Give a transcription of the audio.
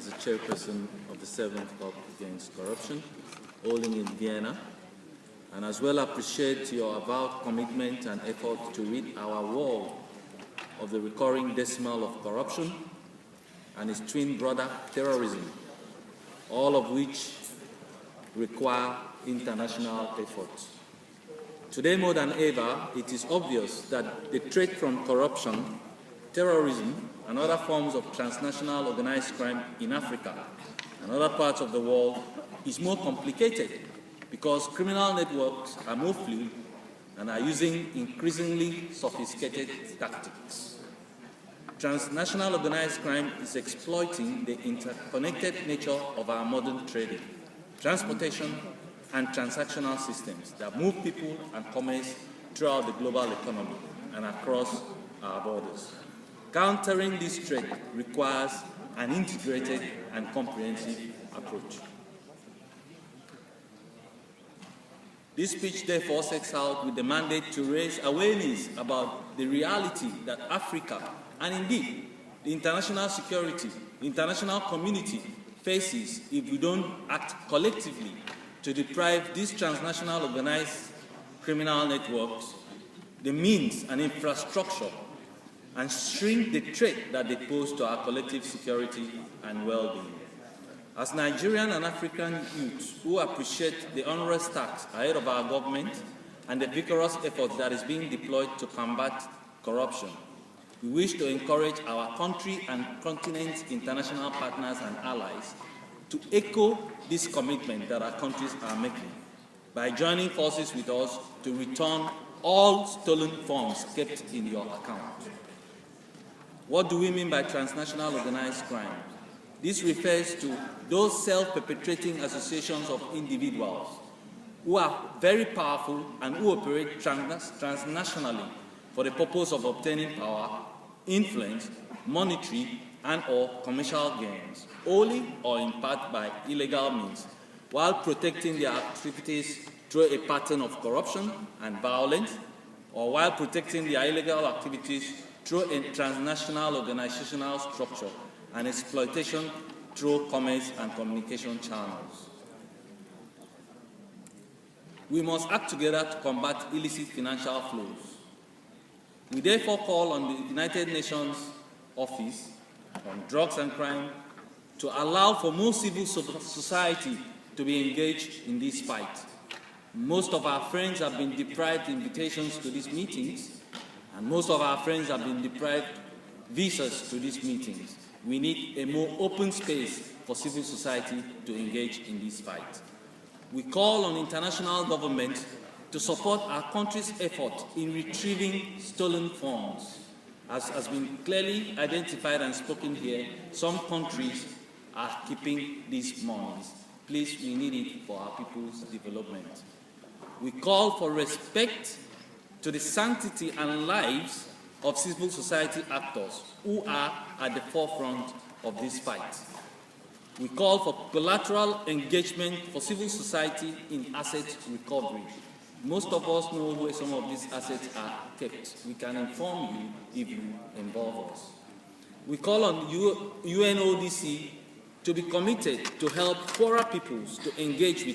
as the chairperson of the 7th COP Against Corruption, holding in Vienna, and as well appreciate your avowed commitment and effort to rid our world of the recurring decimal of corruption and its twin brother, terrorism, all of which require international efforts. Today more than ever, it is obvious that the threat from corruption, terrorism, and other forms of transnational organized crime in Africa and other parts of the world is more complicated because criminal networks are more fluid and are using increasingly sophisticated tactics. Transnational organized crime is exploiting the interconnected nature of our modern trading, transportation, and transactional systems that move people and commerce throughout the global economy and across our borders. Countering this threat requires an integrated and comprehensive approach. This speech therefore sets out with the mandate to raise awareness about the reality that Africa, and indeed the international security, the international community faces if we don't act collectively to deprive these transnational organized criminal networks the means and infrastructure and shrink the threat that they pose to our collective security and well-being. As Nigerian and African youths who appreciate the onerous task ahead of our government and the vigorous effort that is being deployed to combat corruption, we wish to encourage our country and continent's international partners and allies to echo this commitment that our countries are making by joining forces with us to return all stolen funds kept in your account. What do we mean by transnational organized crime? This refers to those self-perpetrating associations of individuals who are very powerful and who operate transnationally for the purpose of obtaining power, influence, monetary and/or commercial gains, wholly or in part by illegal means, while protecting their activities through a pattern of corruption and violence, or while protecting their illegal activities through a transnational organizational structure and exploitation through commerce and communication channels. We must act together to combat illicit financial flows. We therefore call on the United Nations Office on Drugs and Crime to allow for more civil society to be engaged in this fight. Most of our friends have been deprived invitations to these meetings, and most of our friends have been deprived visas to these meetings. We need a more open space for civil society to engage in this fight. We call on international government to support our country's effort in retrieving stolen funds. As has been clearly identified and spoken here, some countries are keeping these monies. Please, we need it for our people's development. We call for respect to the sanctity and lives of civil society actors who are at the forefront of this fight. We call for collateral engagement for civil society in asset recovery. Most of us know where some of these assets are kept. We can inform you if you involve us. We call on UNODC to be committed to help poorer peoples to engage with